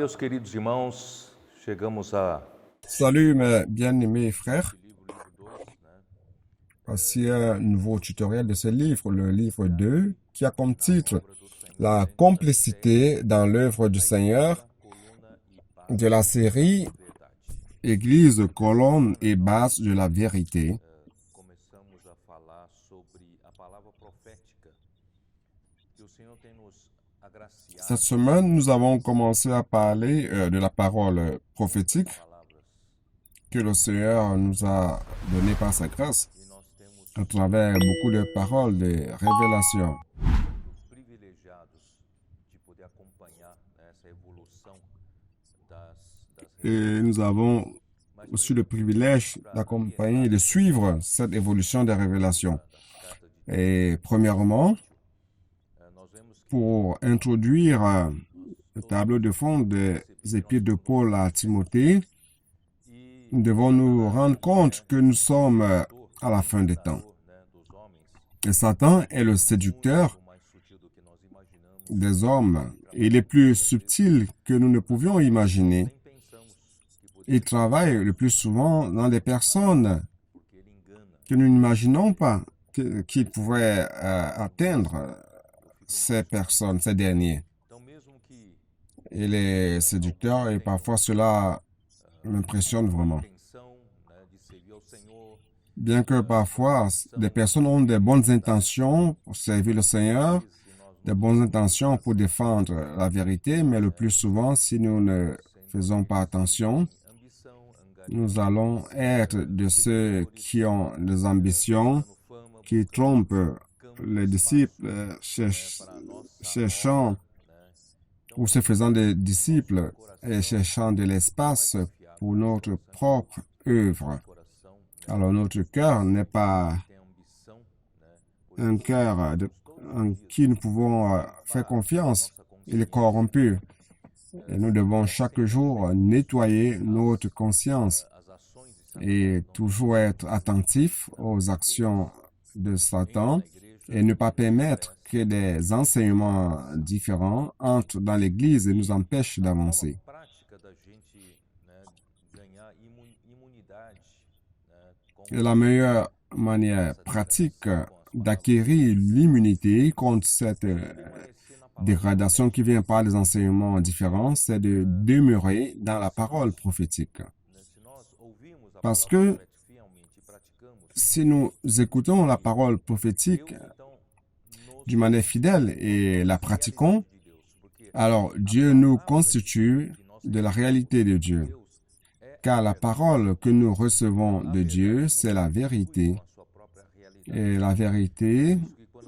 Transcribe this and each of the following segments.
meus queridos irmãos, chegamos a Salut mes bien-aimés frères, voici un nouveau tutoriel de ce livre, le livre 2, qui a comme titre La complicité dans l'œuvre du Seigneur de la série Église, colonne et base de la vérité. começamos a falar sobre a palavra profética que o Senhor tem nos agraciado Cette semaine, nous avons commencé à parler de la parole prophétique palavras que le Seigneur nous a donnée par sa grâce e nós temos à travers beaucoup de paroles, de révélations. sido privilegiados de poder acompanhar, né, essa evolução das Et nous avons aussi le privilège d'accompagner et de suivre cette évolution des révélations. cartas de Et premièrement, nós vemos que pour introduire le tableau de fond des épîtres de Paul à Timothée, nous devons nous rendre compte que nous sommes à la fin des temps. né, dos homens Et Satan est le séducteur o mais sutil do que nós imaginamos, des hommes. Il est plus subtil que nous ne pouvions imaginer. nem pensamos que poderia, Il travaille le plus souvent dans des personnes porque ele engana que nous n'imaginons pas qui pourraient atteindre ces personnes, ces derniers. Então, mesmo que Il est séducteur et parfois cela m'impressionne vraiment. intenção, né, de servir ao Senhor, Bien que parfois des personnes ont des bonnes intentions pour servir le Seigneur, se nós des bonnes intentions pour défendre la vérité, mais le plus souvent, si nous ne faisons pas attention, ambição, nous allons être de ceux qui ont des ambitions, fama, qui trompent les disciples, cherchant ou se faisant des disciples et cherchant de l'espace pour notre propre œuvre. coração, Alors notre cœur n'est pas tem ambição, né, un cœur en qui nous pouvons faire confiance. Il est corrompu. Et nous devons chaque jour nettoyer notre conscience as ações et toujours être attentifs aux actions de Satan et ne pas permettre que des enseignements différents entrent dans l'Église et nous empêchent d'avancer. prática da gente, né, ganhar imunidade, né, com Et la meilleure manière pratique d'acquérir l'immunité contre cette dégradation qui vient par les enseignements différents, c'est de demeurer dans la parole prophétique. né, se nós ouvirmos a Parce palavra que profética fielmente e praticamos, si nous écoutons la parole prophétique então nos d'une manière fidèle et la pratiquons, de Deus, porque alors Dieu nous constitue de la réalité de Dieu. Deus é Car la parole que nous recevons de Dieu, c'est la vérité. a sua própria realidade. Et la vérité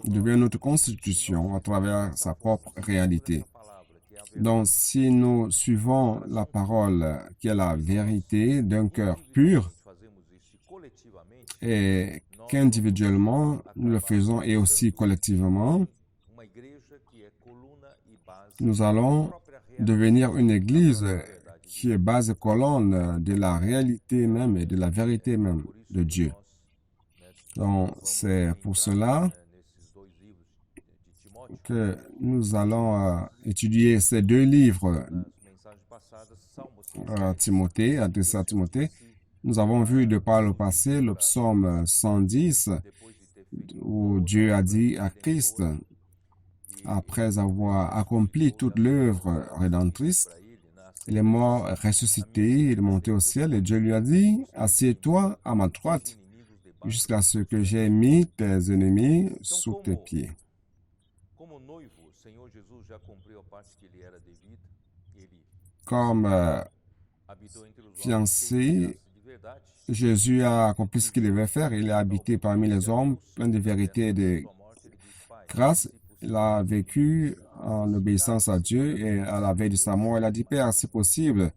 devient notre constitution à travers sa propre réalité. Palavra que é a Donc, si nous suivons la parole qui est la vérité d'un cœur pur fazemos isso coletivamente, et qu'individuellement nous le faisons et aussi collectivement, uma igreja que é coluna e base nous allons própria realidade. devenir une église qui est base et colonne de la réalité même et de la vérité même de Dieu. Donc, c'est pour cela Nesses dois livros de Timóteo, que nous allons étudier ces deux livres mensagens passadas, Salmos à Timothée, adressés à Timothée. Nous avons vu de par le passé le psaume 110 depois de ter feito où Dieu a dit à Christ, après avoir accompli toute l'œuvre rédemptrice, para ele, né, il est mort, ressuscité, il est monté au ciel et Dieu lui a dit, assieds-toi à ma droite inimigos debaixo. jusqu'à ce que j'ai mis tes ennemis sous tes pieds. Como noivo, o Senhor Jesus já cumpriu a parte que lhe era devida. Ele Comme habitou entre os homens fiancé, de verdade. Jésus a accompli ce qu'il devait faire. Il a habité parmi les hommes, plein de vérité et de Sua morte, ele disse, Pai, grâce. Il a vécu en obéissance à Dieu et à la veille de sa mort, il a dit, Père, si possible,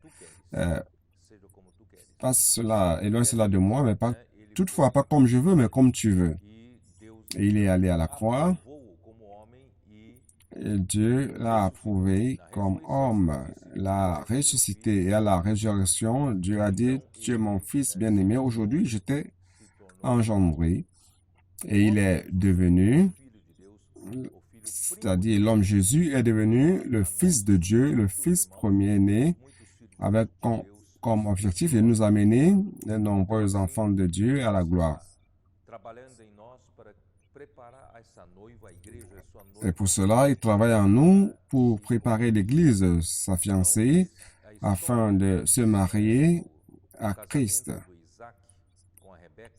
seja como tu queres. passe cela, éloigne cela de moi, mais pas, toutefois pas comme je veux, mais comme tu veux. E Deus Et il est allé à la croix voou como homem e et Dieu l'a approuvé comme homme, l'a ressuscité et à la résurrection, Dieu a dit, tu es mon fils bien-aimé, aujourd'hui je t'ai engendré et il est devenu filho de Deus, o filho c'est-à-dire l'homme Jésus, est devenu le Fils de Dieu, le Fils premier-né, avec comme objectif de nous amener, les nombreux enfants de Dieu, à la gloire. Et pour cela, il travaille en nous pour préparer l'Église, sa fiancée, afin de se marier à Christ.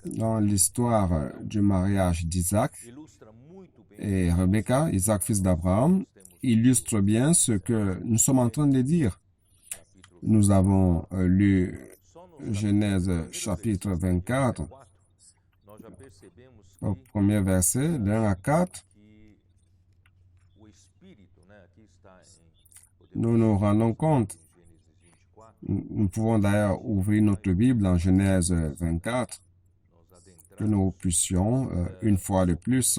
Dans l'histoire du mariage d'Isaac et Rebecca, Isaac fils d'Abraham, illustre bien ce que nous sommes en train de dire. Nous avons lu Genèse chapitre 24, au premier verset, de 1 à 4. Nous nous rendons compte, nous pouvons d'ailleurs ouvrir notre Bible en Genèse 24, que nous puissions, une fois de plus,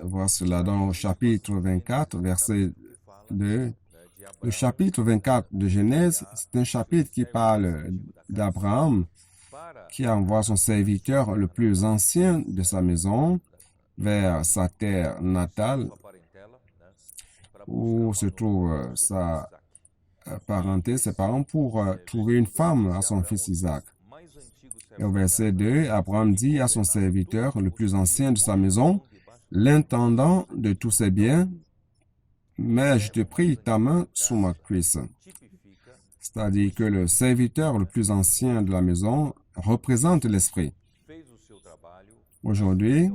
voir cela dans le chapitre 24, verset 2. Le chapitre 24 de Genèse, c'est un chapitre qui parle d'Abraham, qui envoie son serviteur le plus ancien de sa maison vers sa terre natale, où se trouve sa parenté, ses parents, pour trouver une femme à son fils Isaac. Et au verset 2, Abraham dit à son serviteur, le plus ancien de sa maison, l'intendant de tous ses biens, mais je te prie ta main sous ma cuisse. C'est-à-dire que le serviteur le plus ancien de la maison représente l'Esprit. Aujourd'hui,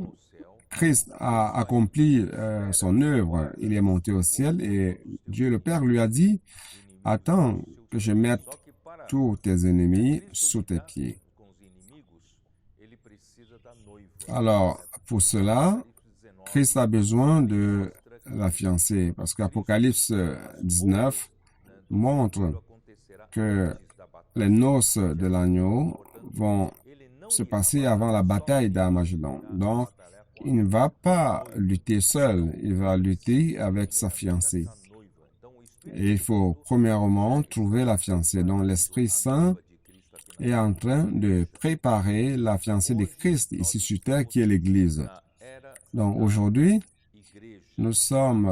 Christ a accompli son œuvre. Il est monté au ciel et Dieu le Père lui a dit, « Attends que je mette tous tes ennemis sous tes pieds. » Alors, pour cela, Christ a besoin de la fiancée, parce qu'Apocalypse 19 montre que les noces de l'agneau vont se passer avant la bataille d'Armagédon. Donc, il ne va pas lutter seul, il va lutter avec sa fiancée. Et il faut premièrement trouver la fiancée. Donc, l'Esprit Saint est en train de préparer la fiancée de Christ ici sur terre, qui est l'Église. Donc, aujourd'hui, nous sommes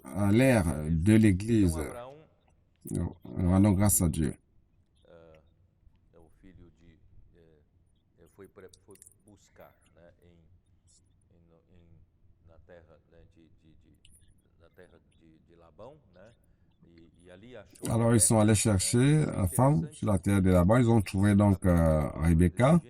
à l'ère de l'Église. Nous rendons grâce à Dieu. Alors, ils sont allés chercher la femme sur la terre de là-bas. Ils ont trouvé donc Rebecca.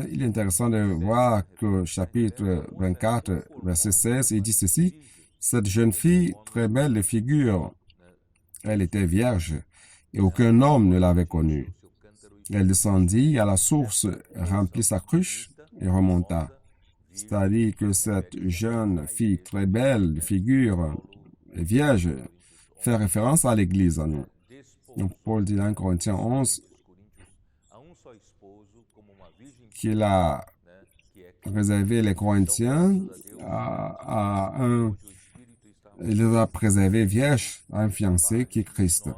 Il est intéressant de voir que chapitre 24, verset 16, il dit ceci, « Cette jeune fille, très belle de figure, elle était vierge, et aucun homme ne l'avait connue. Elle descendit à la source, remplit sa cruche et remonta. » C'est-à-dire que cette jeune fille très belle de figure, vierge, fait référence à l'Église à nous. Donc, Paul dit dans Corinthiens 11 qu'il a réservé les Corinthiens il les a préservés vierges à un fiancé qui est Christ.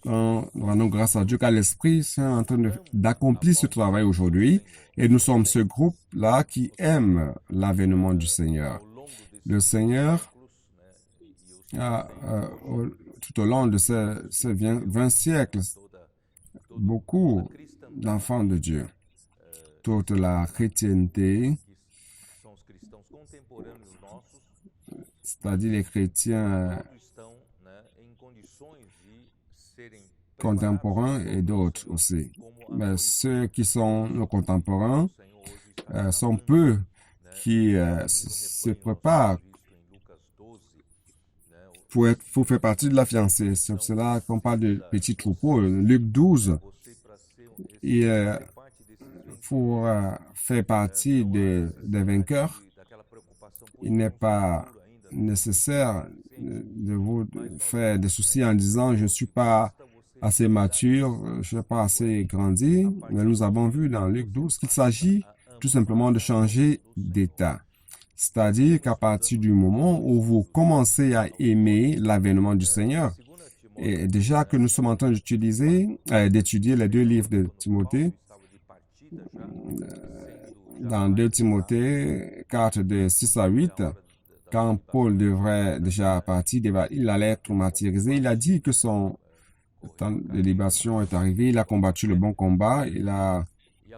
Nous rendons grâce à Dieu car l'Esprit est en train d'accomplir ce travail aujourd'hui et nous sommes ce groupe-là qui aime l'avènement du Seigneur. Le Seigneur tout au long de ces 20 siècles, beaucoup d'enfants de Dieu, toute la chrétienté, c'est-à-dire les chrétiens contemporains et d'autres aussi. Mais ceux qui sont nos contemporains sont peu qui se préparent pour faire partie de la fiancée. C'est pour cela qu'on parle de petits troupeaux. Luc 12, et pour faire partie des vainqueurs, il n'est pas nécessaire de vous faire des soucis en disant « je ne suis pas assez mature, je ne suis pas assez grandi ». Mais nous avons vu dans Luc 12 qu'il s'agit tout simplement de changer d'état. C'est-à-dire qu'à partir du moment où vous commencez à aimer l'avènement du Seigneur, et déjà que nous sommes en train d'étudier les 2 livres de Timothée, dans 2 Timothée 4, de 6 à 8, quand Paul devrait déjà partir, il allait être martyrisé. Il a dit que son temps de libération est arrivé. Il a combattu le bon combat. Il a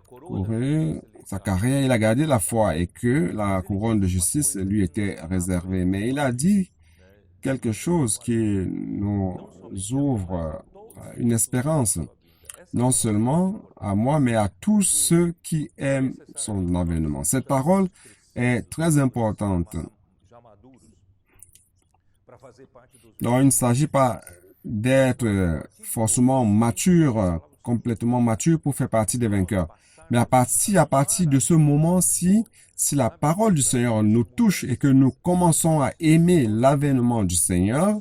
couru sa carrière. Il a gardé la foi et que la couronne de justice lui était réservée. Mais il a dit quelque chose qui nous ouvre une espérance, non seulement à moi, mais à tous ceux qui aiment son avènement. Cette parole est très importante. Donc, il ne s'agit pas d'être forcément mature, complètement mature pour faire partie des vainqueurs. Mais à partir de ce moment-ci, si la parole du Seigneur nous touche et que nous commençons à aimer l'avènement du Seigneur,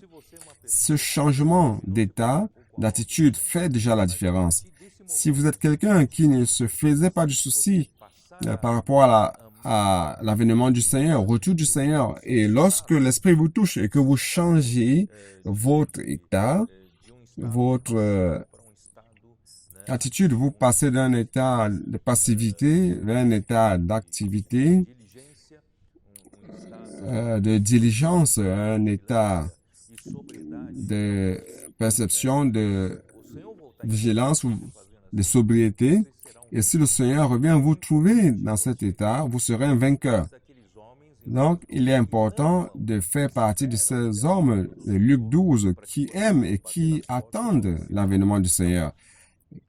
ce changement d'état, d'attitude fait déjà la différence. Si vous êtes quelqu'un qui ne se faisait pas du souci par rapport à l'avènement du Seigneur, au retour du Seigneur, et lorsque l'Esprit vous touche et que vous changez votre état, votre attitude, vous passez d'un état de passivité vers un état d'activité, de diligence, un état de perception, de vigilance ou de sobriété. Et si le Seigneur revient vous trouver dans cet état, vous serez un vainqueur. Donc, il est important de faire partie de ces hommes de Luc 12 qui aiment et qui attendent l'avènement du Seigneur.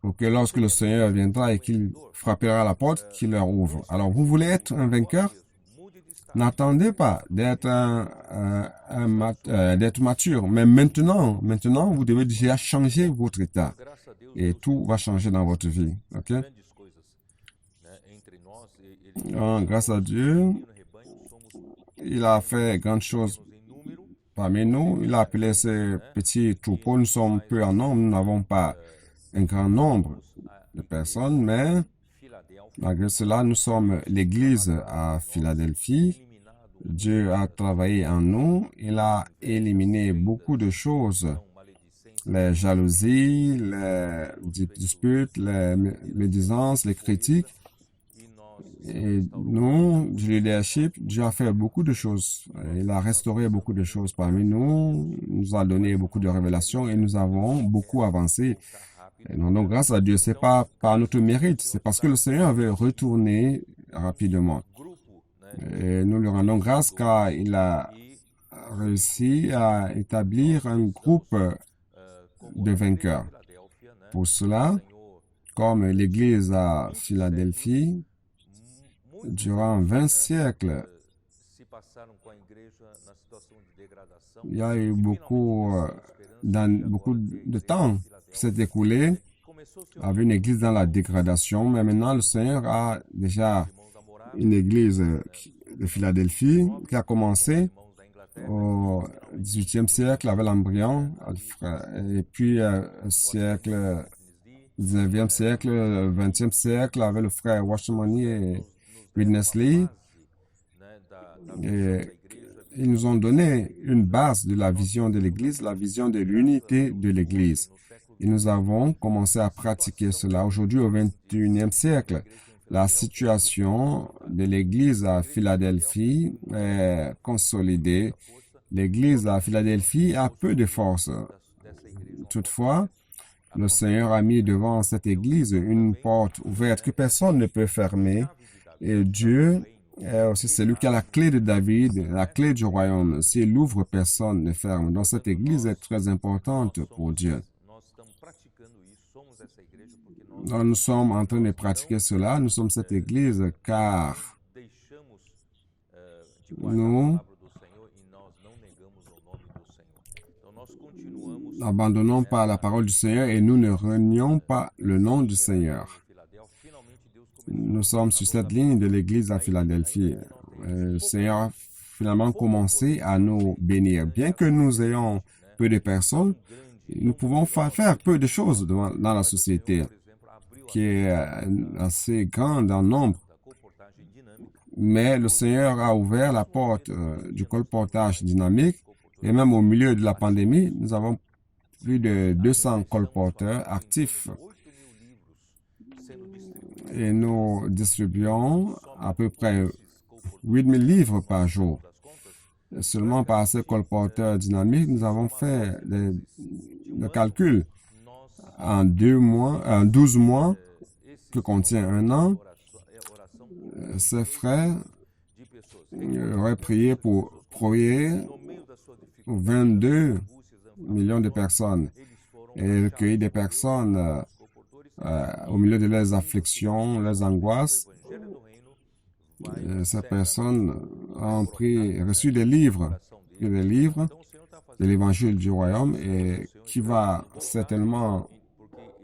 Pour que lorsque le Seigneur viendra et qu'il frappera à la porte, qu'il leur ouvre. Alors, vous voulez être un vainqueur? N'attendez pas d'être d'être mature. Mais maintenant, vous devez déjà changer votre état. Et tout va changer dans votre vie. OK? Donc, grâce à Dieu, il a fait grandes choses parmi nous. Il a appelé ces petits troupeaux. Nous sommes peu en nombre. Nous n'avons pas un grand nombre de personnes, mais malgré cela, nous sommes l'Église à Philadelphie. Dieu a travaillé en nous. Il a éliminé beaucoup de choses. Les jalousies, les disputes, les médisances, les critiques. Et nous, du leadership, Dieu a fait beaucoup de choses. Il a restauré beaucoup de choses parmi nous, nous a donné beaucoup de révélations et nous avons beaucoup avancé. Et donc, grâce à Dieu, c'est pas par notre mérite, c'est parce que le Seigneur veut retourner rapidement. Et nous lui rendons grâce car il a réussi à établir un groupe de vainqueurs. Pour cela, comme l'Église à Philadelphie, durant 20 siècles, il y a eu beaucoup de temps qui s'est écoulé avec une église dans la dégradation, mais maintenant le Seigneur a déjà une église de Philadelphie qui a commencé au XVIIIe siècle avec l'embryon, et puis siècle, 19e siècle, 20e siècle avec le frère Washamani et Witness Lee. Et ils nous ont donné une base de la vision de l'Église, la vision de l'unité de l'Église. Et nous avons commencé à pratiquer cela. Aujourd'hui, au XXIe siècle, la situation de l'Église à Philadelphie est consolidée. L'Église à Philadelphie a peu de force. Toutefois, le Seigneur a mis devant cette Église une porte ouverte que personne ne peut fermer. Et Dieu est aussi celui qui a la clé de David, la clé du royaume. S'il ouvre, personne ne ferme. Donc cette Église est très importante pour Dieu. Donc, nous sommes en train de pratiquer cela. Nous sommes cette Église car nous n'abandonnons pas la parole du Seigneur et nous ne renions pas le nom du Seigneur. Nous sommes sur cette ligne de l'Église à Philadelphie. Le Seigneur a finalement commencé à nous bénir. Bien que nous ayons peu de personnes, nous pouvons faire peu de choses dans la société qui est assez grande en nombre. Mais le Seigneur a ouvert la porte du colportage dynamique et même au milieu de la pandémie, nous avons plus de 200 colporteurs actifs. Et nous distribuons à peu près 8000 livres par jour. Et seulement par ce colporteur dynamique, nous avons fait le calcul. En 12 mois, que contient un an, ces frères auraient prié pour 22 millions de personnes et recueilli des personnes au milieu de leurs afflictions, leurs angoisses. Ces personnes ont reçu des livres de l'évangile du royaume et qui va certainement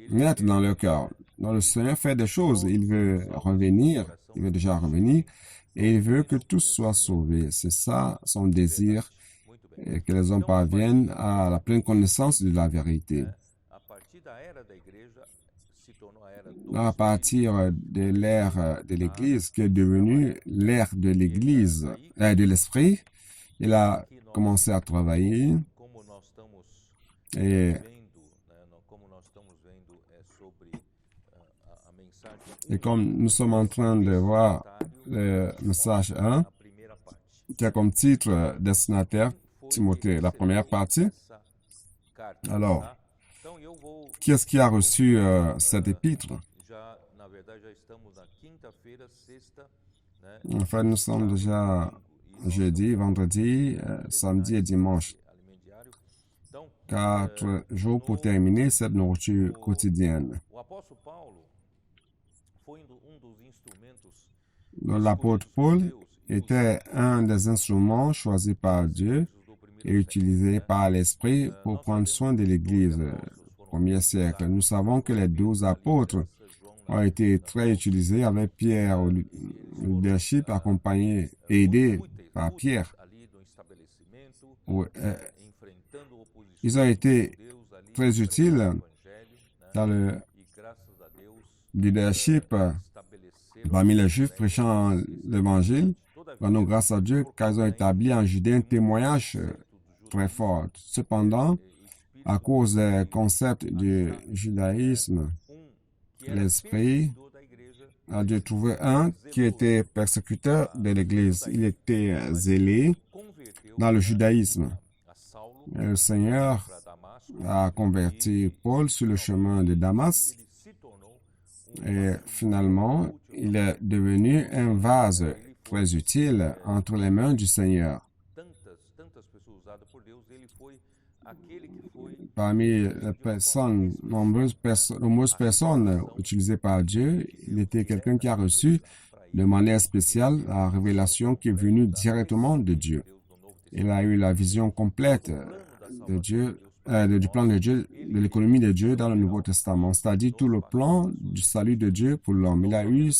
naître dans leur cœur. Donc le Seigneur fait des choses, il veut revenir, il veut déjà revenir et il veut que tous soient sauvés. C'est ça son désir, et que les hommes parviennent à la pleine connaissance de la vérité. À partir de l'ère de l'Église, qui est devenue l'ère de l'Église, de l'Esprit, il a commencé à travailler et comme nous sommes en train de voir le message 1, qui a comme titre destinataire Timothée, la première partie. Alors, qui est-ce qui a reçu cet épître? En fait, nous sommes déjà jeudi, vendredi, samedi et dimanche. 4 jours pour terminer cette nourriture quotidienne. L'apôtre Paul était un des instruments choisis par Dieu et utilisés par l'Esprit pour prendre soin de l'Église au premier siècle. Nous savons que les 12 apôtres ont été très utilisés avec Pierre au leadership, accompagné et aidé par Pierre. Ils ont été très utiles dans le leadership parmi les Juifs prêchant l'Évangile. Nous, grâce à Dieu, car ils ont établi en Judée un témoignage très fort. Cependant, à cause des concepts du judaïsme, l'Esprit a dû trouver un qui était persécuteur de l'Église. Il était zélé dans le judaïsme. Et le Seigneur a converti Paul sur le chemin de Damas et finalement, il est devenu un vase très utile entre les mains du Seigneur. Parmi les personnes, nombreuses personnes utilisées par Dieu, il était quelqu'un qui a reçu de manière spéciale la révélation qui est venue directement de Dieu. Il a eu la vision complète de Dieu, du plan de Dieu, de l'économie de Dieu dans le Nouveau Testament, c'est-à-dire tout le plan du salut de Dieu pour l'homme. Il a eu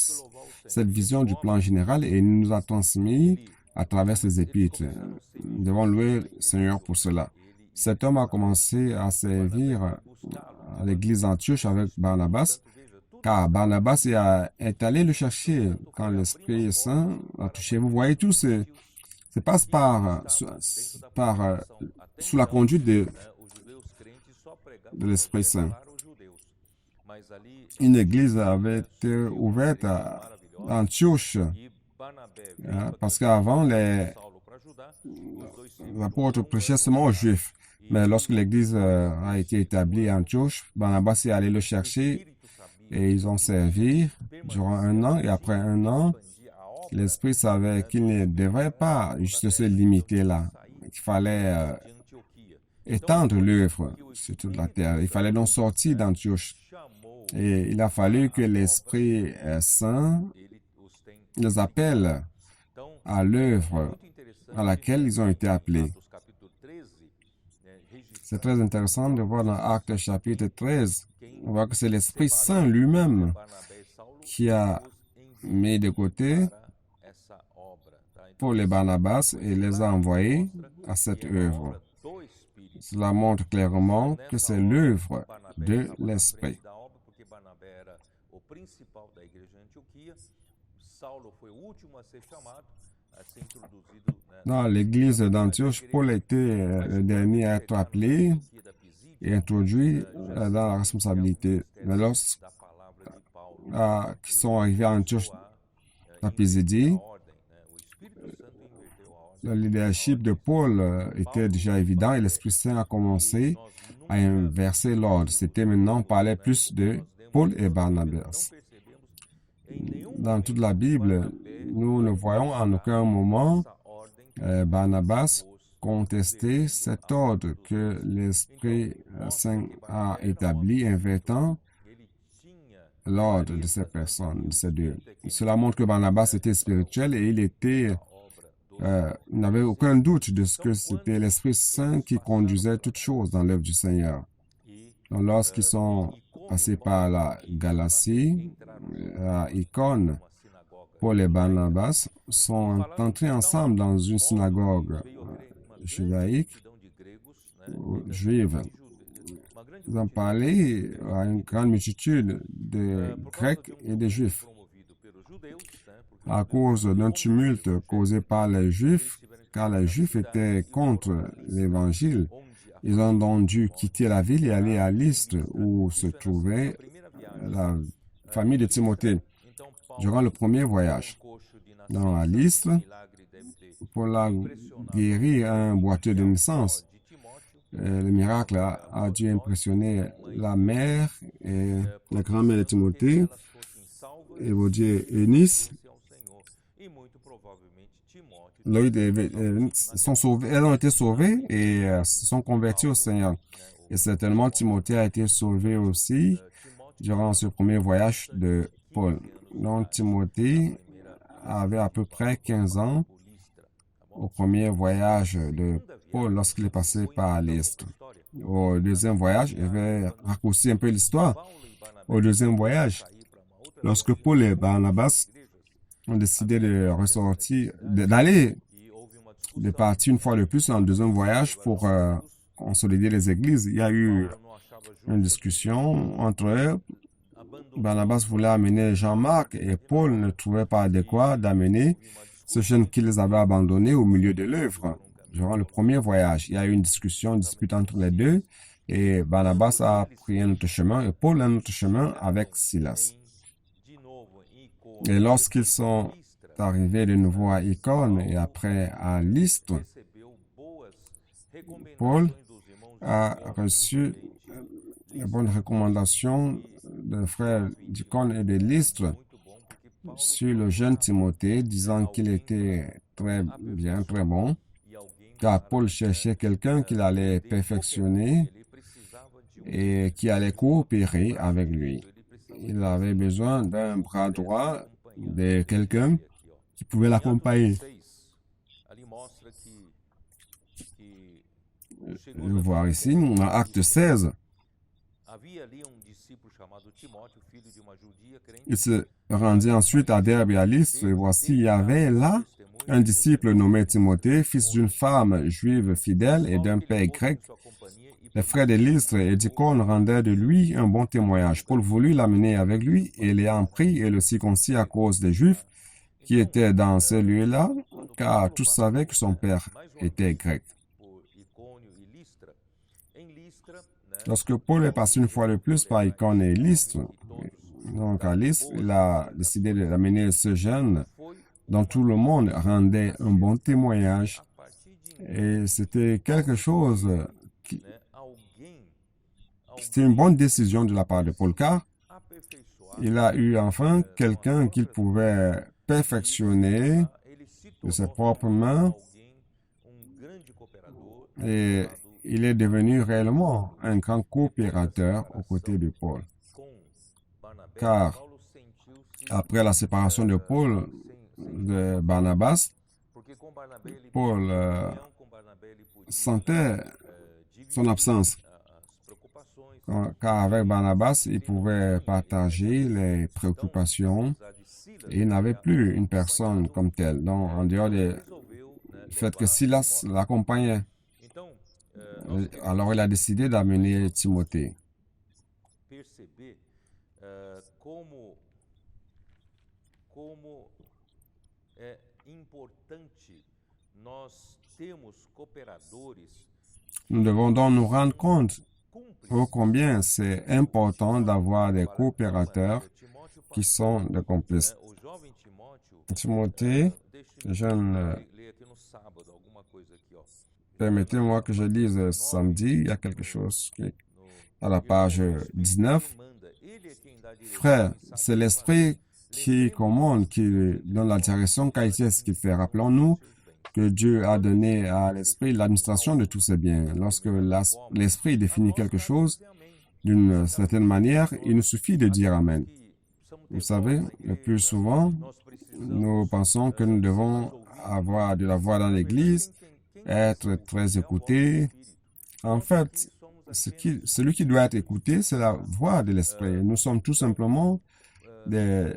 cette vision du plan général et il nous a transmis à travers ses épîtres. Nous devons louer le Seigneur pour cela. Cet homme a commencé à servir à l'église d'Antioche avec Barnabas, car Barnabas est allé le chercher quand l'Esprit Saint l'a touché. Vous voyez, tout se passe sous la conduite de l'Esprit Saint. Une église avait été ouverte à Antioche, parce qu'avant, les apôtres prêchaient seulement aux Juifs. Mais lorsque l'église a été établie à Antioche, Barnabas est allé le chercher et ils ont servi durant 1 an. Et après 1 an, l'Esprit savait qu'il ne devrait pas juste se limiter là, qu'il fallait étendre l'œuvre sur toute la terre. Il fallait donc sortir d'Antioche. Et il a fallu que l'Esprit Saint les appelle à l'œuvre à laquelle ils ont été appelés. C'est très intéressant de voir dans Actes chapitre 13, on voit que c'est l'Esprit Saint lui-même qui a mis de côté pour les Barnabas et les a envoyés à cette œuvre. Cela montre clairement que c'est l'œuvre de l'Esprit. Dans l'église d'Antioche, Paul était le dernier à être appelé et introduit dans la responsabilité. Mais qui sont arrivés à Antioche à Pisidie, le leadership de Paul était déjà évident et l'Esprit Saint a commencé à inverser l'ordre. C'était maintenant, on parlait plus de Paul et Barnabas. Dans toute la Bible, nous ne voyons en aucun moment Barnabas contester cet ordre que l'Esprit Saint a établi, invertant l'ordre de ces personnes, de ces deux. Cela montre que Barnabas était spirituel et il n'avait aucun doute de ce que c'était l'Esprit Saint qui conduisait toutes choses dans l'œuvre du Seigneur. Donc, lorsqu'ils sont passés par la Galatie, à Icône, Paul et Barnabas sont entrés ensemble dans une synagogue judaïque, juive. Ils ont parlé à une grande multitude de Grecs et de Juifs. À cause d'un tumulte causé par les Juifs, car les Juifs étaient contre l'Évangile, ils ont donc dû quitter la ville et aller à Lystre, où se trouvait la famille de Timothée, durant le premier voyage. Dans la Lystre, Paul a guéri un boiteux de naissance. Le miracle a dû impressionner la mère et la grand-mère de Timothée, Évodia et Eunice. Elles ont été sauvées et se sont converties au Seigneur. Et certainement, Timothée a été sauvé aussi durant ce premier voyage de Paul. Donc, Timothée avait à peu près 15 ans au premier voyage de Paul lorsqu'il est passé par Lystre. Au deuxième voyage, je vais raccourcir un peu l'histoire. Au deuxième voyage, lorsque Paul et Barnabas ont décidé de ressortir, de partir une fois de plus dans le deuxième voyage pour consolider les églises, il y a eu une discussion entre eux. Barnabas voulait amener Jean-Marc et Paul ne trouvait pas adéquat d'amener ce jeune qu'ils avaient abandonné au milieu de l'œuvre. Durant le premier voyage, il y a eu une dispute entre les deux et Barnabas a pris un autre chemin et Paul un autre chemin avec Silas. Et lorsqu'ils sont arrivés de nouveau à Icône et après à Lystre, Paul a reçu de bonnes recommandations d'un frère d'Icône et de Lystre sur le jeune Timothée, disant qu'il était très bien, très bon, car Paul cherchait quelqu'un qu'il allait perfectionner et qui allait coopérer avec lui. Il avait besoin d'un bras droit, de quelqu'un qui pouvait l'accompagner. Je vais voir ici, dans Acte 16, il se rendit ensuite à Derbe et à Lystre, et voici, il y avait là un disciple nommé Timothée, fils d'une femme juive fidèle et d'un père grec. Les frères de Lystre et d'Icône rendaient de lui un bon témoignage. Paul voulut l'amener avec lui et l'ayant pris et le circoncis à cause des Juifs qui étaient dans ces lieux-là, car tous savaient que son père était grec. Lorsque Paul est passé une fois de plus par Icône et Lystre, donc à Lystre, il a décidé d'amener ce jeune dont tout le monde rendait un bon témoignage. Et c'était quelque chose c'était une bonne décision de la part de Paul, car il a eu enfin quelqu'un qu'il pouvait perfectionner de ses propres mains et il est devenu réellement un grand coopérateur aux côtés de Paul. Car après la séparation de Paul de Barnabas, Paul sentait son absence. Car avec Barnabas, il pouvait partager les préoccupations et il n'avait plus une personne comme telle. Donc, en dehors du fait que Silas l'accompagnait, alors il a décidé d'amener Timothée. Nous devons donc nous rendre compte ô combien c'est important d'avoir des coopérateurs qui sont des complices. Timothée, jeune, permettez-moi que je lise samedi, il y a quelque chose qui est à la page 19. Frère, c'est l'Esprit qui commande, qui donne la direction, qu'est-ce qu'il fait. Rappelons-nous que Dieu a donné à l'Esprit l'administration de tous ses biens. Lorsque l'Esprit définit quelque chose d'une certaine manière, il nous suffit de dire Amen. Vous savez, le plus souvent, nous pensons que nous devons avoir de la voix dans l'Église, être très écoutés. En fait, celui qui doit être écouté, c'est la voix de l'Esprit. Nous sommes tout simplement des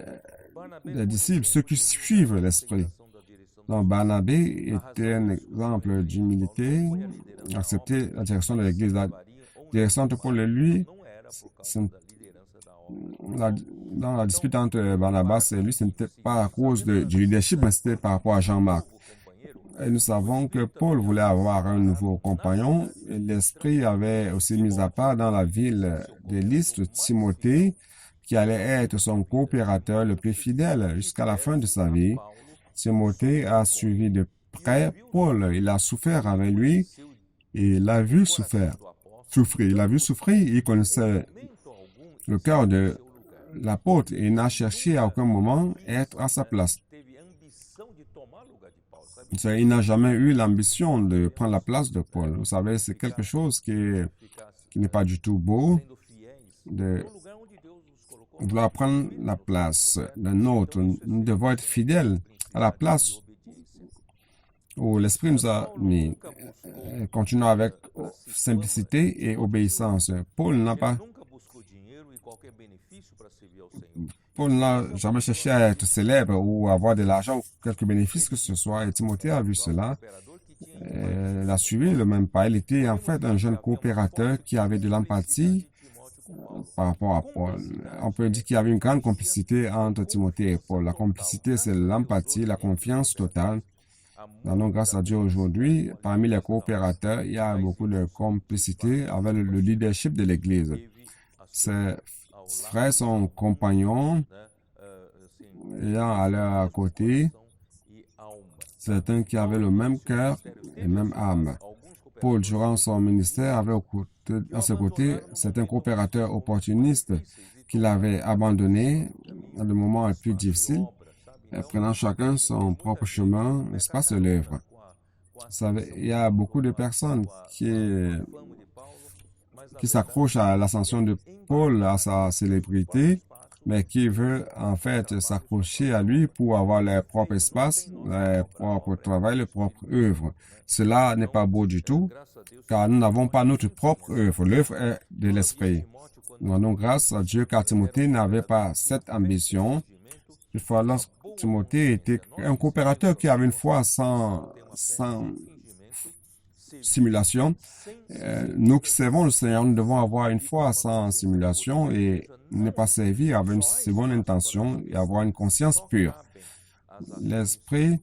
disciples, ceux qui suivent l'Esprit. Donc, Barnabé était un exemple d'humilité, accepter la direction de l'Église. La direction de Paul et lui, dans la dispute entre Barnabas et lui, ce n'était pas à cause du leadership, mais c'était par rapport à Jean-Marc. Et nous savons que Paul voulait avoir un nouveau compagnon. Et l'Esprit avait aussi mis à part dans la ville de Lystre Timothée, qui allait être son coopérateur le plus fidèle jusqu'à la fin de sa vie. Timothée a suivi de près Paul. Il a souffert avec lui et il l'a vu souffrir. Il l'a vu souffrir, il connaissait le cœur de l'apôtre et il n'a cherché à aucun moment à être à sa place. Il n'a jamais eu l'ambition de prendre la place de Paul. Vous savez, c'est quelque chose qui n'est pas du tout beau de vouloir prendre la place d'un autre. Nous devons être fidèles à la place où l'Esprit nous a mis. Continuons avec simplicité et obéissance. Paul n'a jamais cherché à être célèbre ou à avoir de l'argent ou quelques bénéfices que ce soit. Et Timothée a vu cela. Il a suivi le même pas. Il était en fait un jeune coopérateur qui avait de l'empathie par rapport à Paul. On peut dire qu'il y avait une grande complicité entre Timothée et Paul. La complicité, c'est l'empathie, la confiance totale. Donnons grâce à Dieu aujourd'hui, parmi les coopérateurs, il y a beaucoup de complicité avec le leadership de l'Église. Ses frères sont compagnons, ayant à leur côté certains qui avaient le même cœur et même âme. Paul, durant son ministère, avait à ses côtés certains coopérateurs opportunistes qu'il avait abandonnés dans le moment le plus difficile, prenant chacun son propre chemin, l'espace de l'œuvre. Vous savez, il y a beaucoup de personnes qui s'accrochent à l'ascension de Paul, à sa célébrité, mais qui veulent en fait s'accrocher à lui pour avoir leur propre espace, leur propre travail, leur propre œuvre. Cela n'est pas beau du tout, car nous n'avons pas notre propre œuvre. L'œuvre est de l'Esprit. Nous rendons grâce à Dieu car Timothée n'avait pas cette ambition. Une fois, lorsque Timothée était un coopérateur qui avait une foi sans simulation, nous qui servons le Seigneur, nous devons avoir une foi sans simulation et ne pas servir avec une seconde intention et avoir une conscience pure. L'Esprit,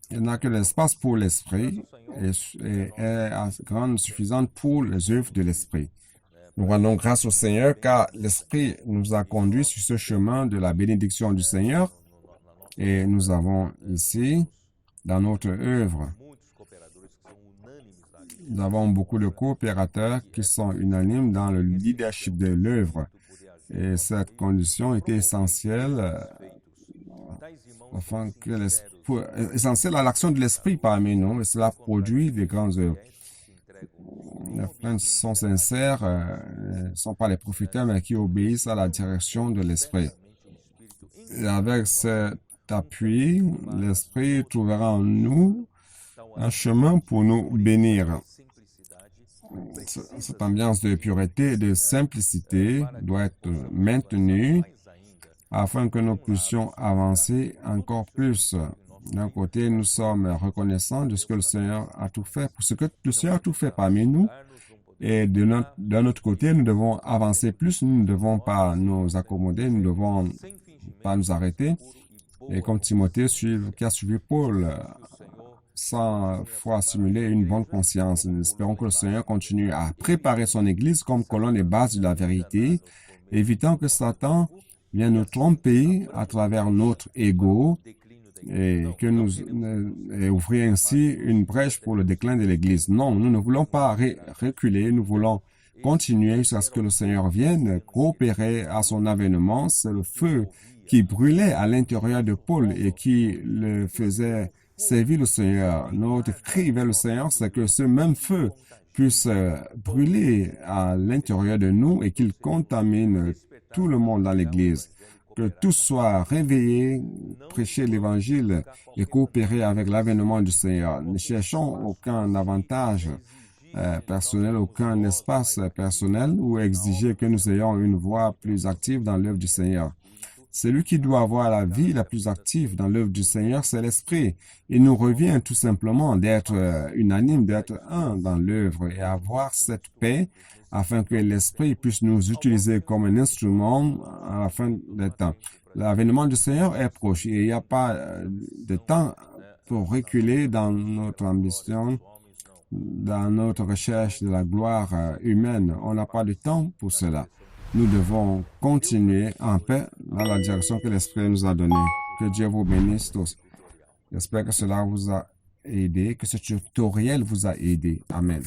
il n'a que l'espace pour l'Esprit et est grande suffisante pour les œuvres de l'Esprit. Nous rendons grâce au Seigneur car l'Esprit nous a conduits sur ce chemin de la bénédiction du Seigneur et nous avons ici, dans notre œuvre, nous avons beaucoup de coopérateurs qui sont unanimes dans le leadership de l'œuvre. Et cette condition était essentielle essentielle à l'action de l'Esprit parmi nous et cela produit des grandes œuvres. Les frères sont sincères, ne sont pas les profiteurs, mais qui obéissent à la direction de l'Esprit. Et avec cet appui, l'Esprit trouvera en nous un chemin pour nous bénir. Cette ambiance de pureté et de simplicité doit être maintenue afin que nous puissions avancer encore plus. D'un côté, nous sommes reconnaissants de ce que le Seigneur a tout fait, pour ce que le Seigneur a tout fait parmi nous. Et d'un autre côté, nous devons avancer plus, nous ne devons pas nous accommoder, nous ne devons pas nous arrêter. Et comme Timothée qui a suivi Paul, sans foi simulée et une bonne conscience. Nous espérons que le Seigneur continue à préparer son Église comme colonne et base de la vérité, évitant que Satan vient nous tromper à travers notre ego et et ouvrir ainsi une brèche pour le déclin de l'Église. Non, nous ne voulons pas reculer, nous voulons continuer jusqu'à ce que le Seigneur vienne coopérer à son avènement. C'est le feu qui brûlait à l'intérieur de Paul et qui le faisait servir le Seigneur. Notre cri vers le Seigneur, c'est que ce même feu puisse brûler à l'intérieur de nous et qu'il contamine tout le monde dans l'Église. Que tous soient réveillés, prêcher l'Évangile et coopérer avec l'avènement du Seigneur. Ne cherchons aucun avantage personnel, aucun espace personnel ou exiger que nous ayons une voix plus active dans l'œuvre du Seigneur. Celui qui doit avoir la vie la plus active dans l'œuvre du Seigneur, c'est l'Esprit. Il nous revient tout simplement d'être unanime, d'être un dans l'œuvre et avoir cette paix afin que l'Esprit puisse nous utiliser comme un instrument à la fin des temps. L'avènement du Seigneur est proche et il n'y a pas de temps pour reculer dans notre ambition, dans notre recherche de la gloire humaine. On n'a pas de temps pour cela. Nous devons continuer en paix dans la direction que l'Esprit nous a donnée. Que Dieu vous bénisse tous. J'espère que cela vous a aidé, que ce tutoriel vous a aidé. Amen.